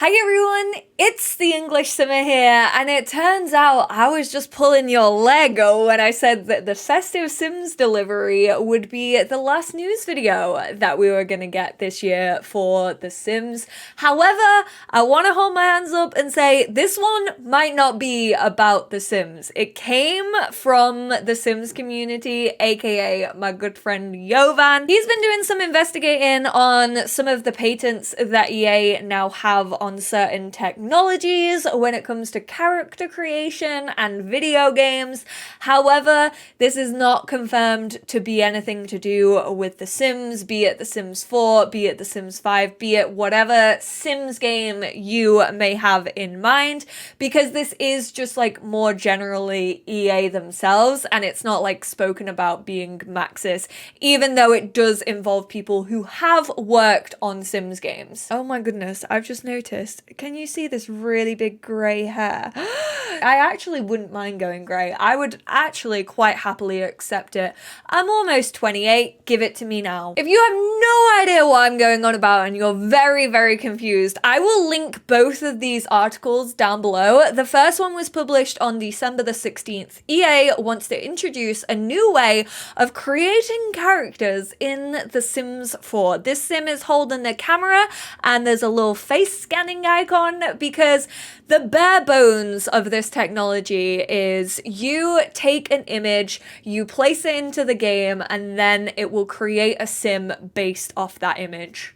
Hi everyone, it's the EnglishSimmer here, and it turns out I was just pulling your leg when I said that the festive Sims delivery would be the last news video that we were gonna get this year for The Sims. However, I want to hold my hands up and say this one might not be about The Sims. It came from the Sims community, aka my good friend Jovan. He's been doing some investigating on some of the patents that EA now have on certain technologies when it comes to character creation and video games. However, this is not confirmed to be anything to do with The Sims, be it The Sims 4, be it The Sims 5, be it whatever Sims game you may have in mind, because this is just like more generally EA themselves, and it's not like spoken about being Maxis, even though it does involve people who have worked on Sims games. Oh my goodness, I've just noticed. Can you see this really big grey hair? I actually wouldn't mind going grey. I would actually quite happily accept it. I'm almost 28. Give it to me now. If you have no idea what I'm going on about and you're very, very confused, I will link both of these articles down below. The first one was published on December the 16th. EA wants to introduce a new way of creating characters in The Sims 4. This sim is holding the camera and there's a little face scanning icon, because the bare bones of this technology is you take an image, you place it into the game, and then it will create a sim based off that image.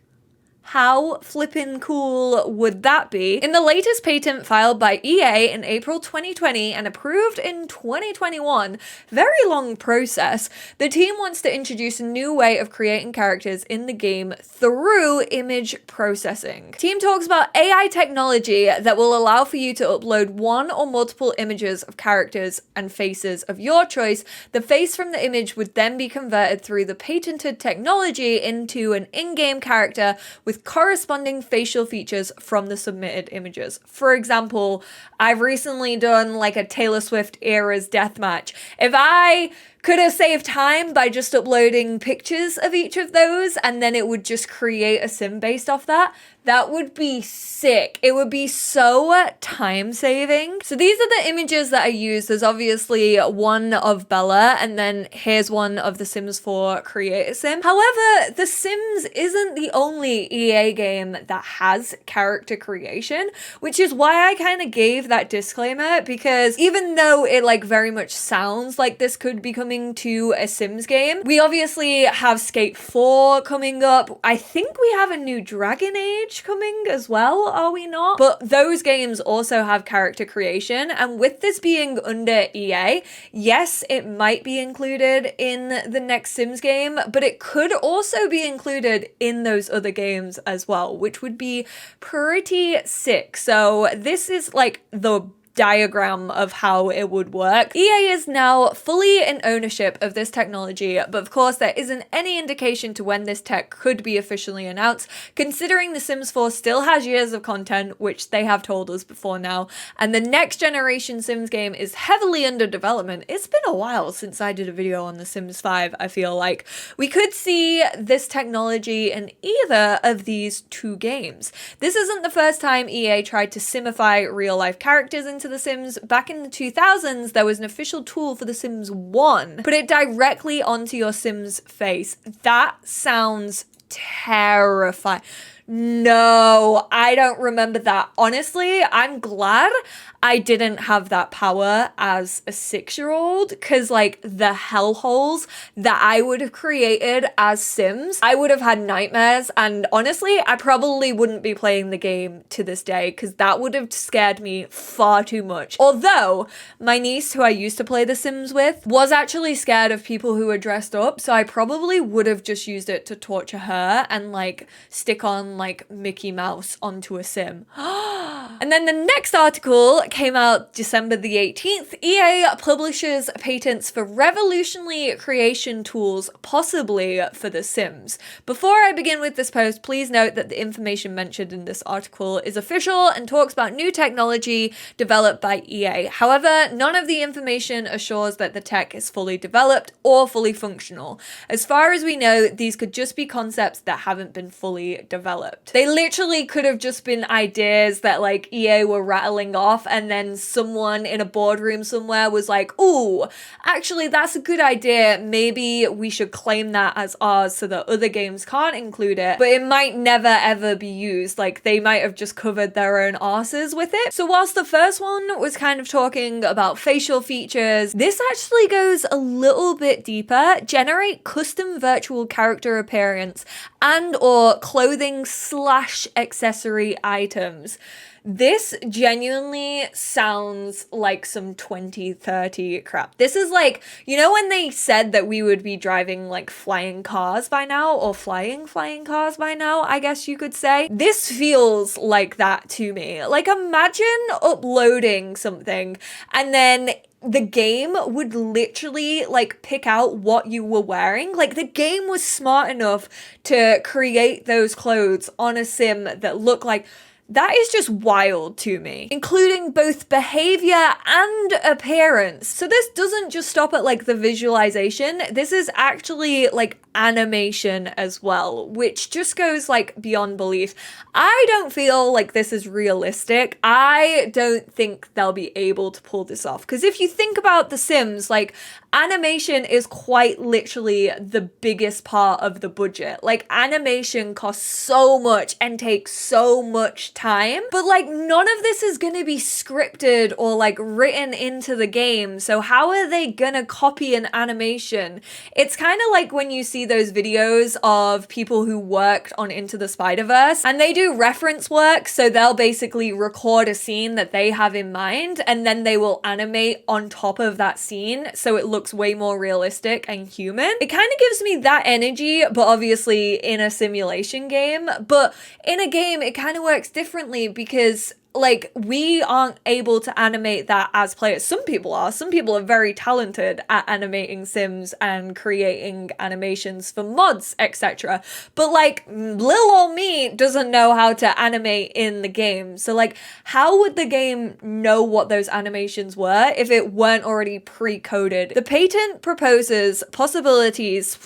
How flippin' cool would that be? In the latest patent filed by EA in April 2020 and approved in 2021, very long process, the team wants to introduce a new way of creating characters in the game through image processing. Team talks about AI technology that will allow for you to upload one or multiple images of characters and faces of your choice. The face from the image would then be converted through the patented technology into an in-game character with corresponding facial features from the submitted images. For example, I've recently done like a Taylor Swift Eras deathmatch. If I could have saved time by just uploading pictures of each of those and then it would just create a sim based off that, that would be sick. It would be so time saving. So these are the images that I used. There's obviously one of Bella, and then here's one of The Sims 4 Create a Sim. However, The Sims isn't the only EA game that has character creation, which is why I kind of gave that disclaimer, because even though it like very much sounds like this could be coming to a Sims game, we obviously have Skate 4 coming up. I think we have a new Dragon Age coming as well, are we not? But those games also have character creation, and with this being under EA, yes, it might be included in the next Sims game, but it could also be included in those other games as well, which would be pretty sick. So this is like the diagram of how it would work. EA is now fully in ownership of this technology, but of course there isn't any indication to when this tech could be officially announced, considering The Sims 4 still has years of content, which they have told us before now, and the next generation Sims game is heavily under development. It's been a while since I did a video on The Sims 5, I feel like. We could see this technology in either of these two games. This isn't the first time EA tried to simify real-life characters into The Sims. Back in the 2000s, there was an official tool for The Sims 1. Put it directly onto your Sim's face. That sounds terrifying. No, I don't remember that. Honestly, I'm glad I didn't have that power as a 6-year-old, because like the hellholes that I would have created as Sims, I would have had nightmares, and honestly, I probably wouldn't be playing the game to this day because that would have scared me far too much. Although my niece, who I used to play The Sims with, was actually scared of people who were dressed up, so I probably would have just used it to torture her and like stick on like Mickey Mouse onto a sim. And then the next article came out December the 18th. EA publishes patents for revolutionary creation tools, possibly for The Sims. Before I begin with this post, please note that the information mentioned in this article is official and talks about new technology developed by EA. However, none of the information assures that the tech is fully developed or fully functional. As far as we know, these could just be concepts that haven't been fully developed. They literally could have just been ideas that like EA were rattling off, and then someone in a boardroom somewhere was like, ooh, actually that's a good idea, maybe we should claim that as ours so that other games can't include it, but it might never ever be used. Like they might have just covered their own asses with it. So whilst the first one was kind of talking about facial features, this actually goes a little bit deeper. Generate custom virtual character appearance and or clothing / accessory items. This genuinely sounds like some 2030 crap. This is like, you know when they said that we would be driving like flying cars by now, or flying cars by now, I guess you could say. This feels like that to me. Like imagine uploading something and then the game would literally like pick out what you were wearing. Like the game was smart enough to create those clothes on a sim that look like. That is just wild to me, including both behavior and appearance. So this doesn't just stop at like the visualization. This is actually like animation as well, which just goes like beyond belief. I don't feel like this is realistic. I don't think they'll be able to pull this off. Because if you think about The Sims, like animation is quite literally the biggest part of the budget. Like animation costs so much and takes so much time, but like none of this is going to be scripted or like written into the game. So how are they gonna copy an animation? It's kind of like when you see those videos of people who worked on Into the Spider-Verse and they do reference work. So they'll basically record a scene that they have in mind and then they will animate on top of that scene so it looks way more realistic and human. It kind of gives me that energy, but obviously in a simulation game. But in a game, it kind of works differently because like we aren't able to animate that as players. Some people are. Some people are very talented at animating sims and creating animations for mods, etc. But like little old me doesn't know how to animate in the game. So like how would the game know what those animations were if it weren't already pre-coded? The patent proposes possibilities,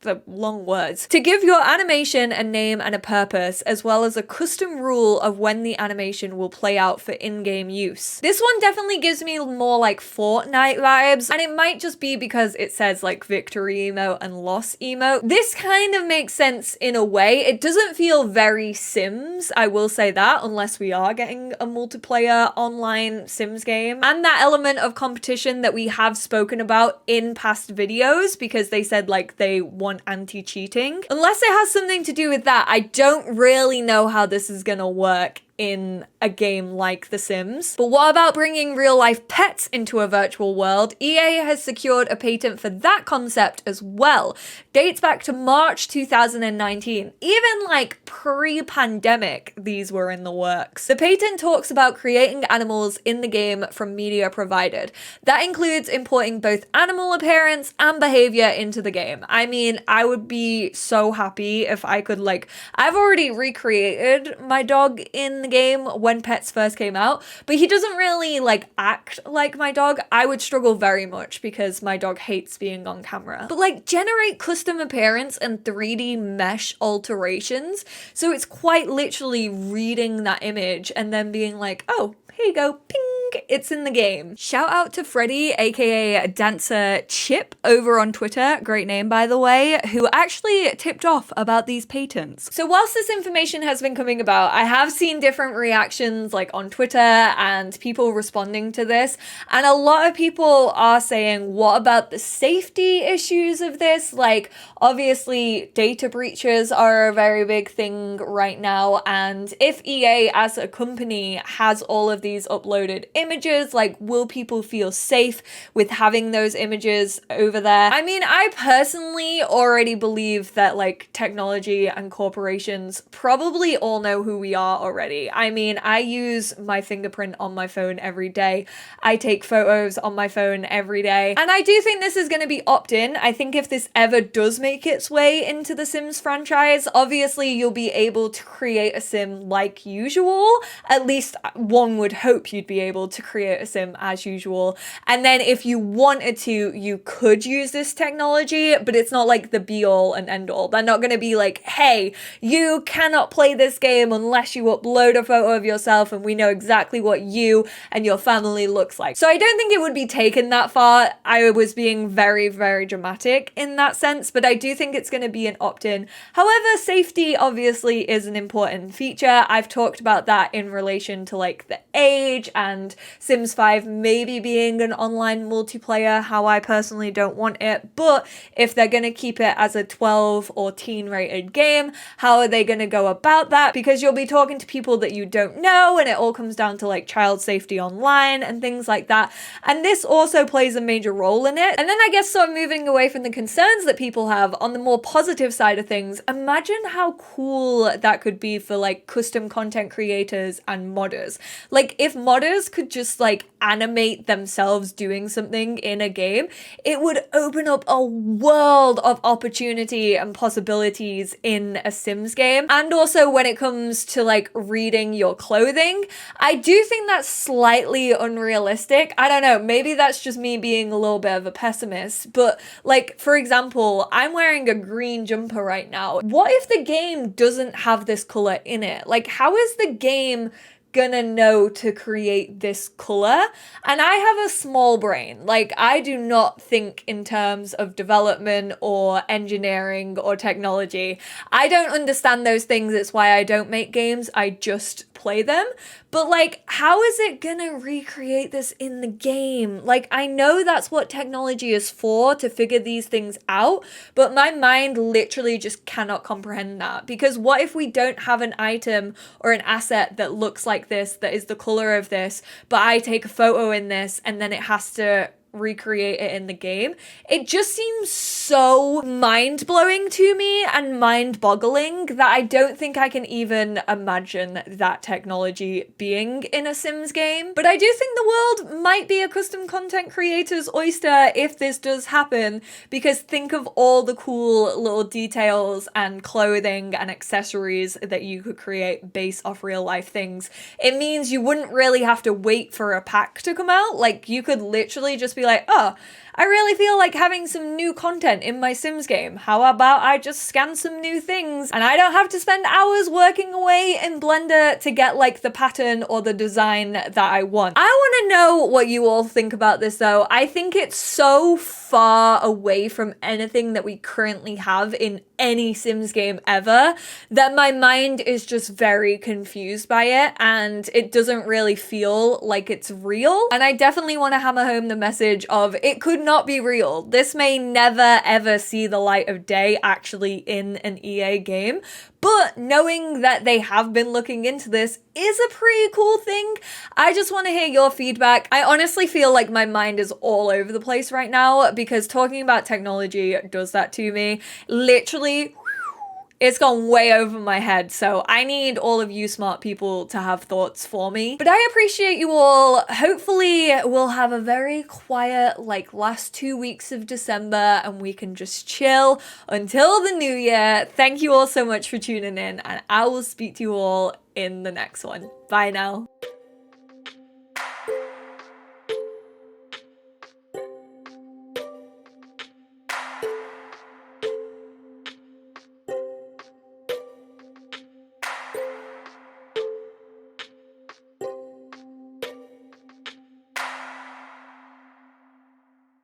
the long words, to give your animation a name and a purpose, as well as a custom rule of when the animation will play out for in-game use. This one definitely gives me more like Fortnite vibes, and it might just be because it says like victory emote and loss emote. This kind of makes sense in a way. It doesn't feel very Sims, I will say that, unless we are getting a multiplayer online Sims game. And that element of competition that we have spoken about in past videos, because they said like they want anti-cheating. Unless it has something to do with that, I don't really know how this is gonna work in a game like The Sims. But what about bringing real life pets into a virtual world? EA has secured a patent for that concept as well. Dates back to March 2019. Even like pre-pandemic, these were in the works. The patent talks about creating animals in the game from media provided. That includes importing both animal appearance and behavior into the game. I mean, I would be so happy if I could like, I've already recreated my dog in the game when pets first came out, but he doesn't really like act like my dog. I would struggle very much because my dog hates being on camera. But like generate custom appearance and 3D mesh alterations, so it's quite literally reading that image and then being like, oh, here you go, ping, it's in the game. Shout out to Freddie, aka Dancer Chip, over on Twitter, great name by the way, who actually tipped off about these patents. So whilst this information has been coming about, I have seen different reactions like on Twitter and people responding to this, and a lot of people are saying, what about the safety issues of this? Like obviously data breaches are a very big thing right now, and if EA as a company has all of these uploaded images? Like, will people feel safe with having those images over there? I mean, I personally already believe that like technology and corporations probably all know who we are already. I mean, I use my fingerprint on my phone every day. I take photos on my phone every day. And I do think this is going to be opt-in. I think if this ever does make its way into the Sims franchise, obviously you'll be able to create a sim like usual. At least one would hope you'd be able to create a sim as usual. And then if you wanted to, you could use this technology, but it's not like the be all and end all. They're not going to be like, hey, you cannot play this game unless you upload a photo of yourself and we know exactly what you and your family looks like. So I don't think it would be taken that far. I was being very, very dramatic in that sense, but I do think it's going to be an opt-in. However, safety obviously is an important feature. I've talked about that in relation to like the age and Sims 5 maybe being an online multiplayer, how I personally don't want it. But if they're going to keep it as a 12 or teen rated game, how are they going to go about that? Because you'll be talking to people that you don't know, and it all comes down to like child safety online and things like that. And this also plays a major role in it. And then I guess sort of moving away from the concerns that people have on the more positive side of things, imagine how cool that could be for like custom content creators and modders. Like if modders could just like animate themselves doing something in a game, it would open up a world of opportunity and possibilities in a Sims game. And also when it comes to like reading your clothing, I do think that's slightly unrealistic. I don't know, maybe that's just me being a little bit of a pessimist, but like, for example, I'm wearing a green jumper right now. What if the game doesn't have this color in it? Like, how is the game gonna know to create this color? And I have a small brain. Like, I do not think in terms of development or engineering or technology. I don't understand those things. It's why I don't make games. I just play them. But like, how is it gonna recreate this in the game? Like, I know that's what technology is for, to figure these things out, but my mind literally just cannot comprehend that. Because what if we don't have an item or an asset that looks like this, that is the color of this, but I take a photo in this and then it has to recreate it in the game? It just seems so mind-blowing to me and mind-boggling that I don't think I can even imagine that technology being in a Sims game. But I do think the world might be a custom content creator's oyster if this does happen, because think of all the cool little details and clothing and accessories that you could create based off real life things. It means you wouldn't really have to wait for a pack to come out. Like, you could literally just be like, oh, I really feel like having some new content in my Sims game. How about I just scan some new things and I don't have to spend hours working away in Blender to get like the pattern or the design that I want. I want to know what you all think about this though. I think it's so far away from anything that we currently have in any Sims game ever that my mind is just very confused by it, and it doesn't really feel like it's real. And I definitely want to hammer home the message of it could not be real. This may never ever see the light of day actually in an EA game, but knowing that they have been looking into this is a pretty cool thing. I just want to hear your feedback. I honestly feel like my mind is all over the place right now because talking about technology does that to me. Literally, it's gone way over my head, so I need all of you smart people to have thoughts for me. But I appreciate you all. Hopefully we'll have a very quiet, like, last 2 weeks of December and we can just chill until the new year. Thank you all so much for tuning in, and I will speak to you all in the next one. Bye now.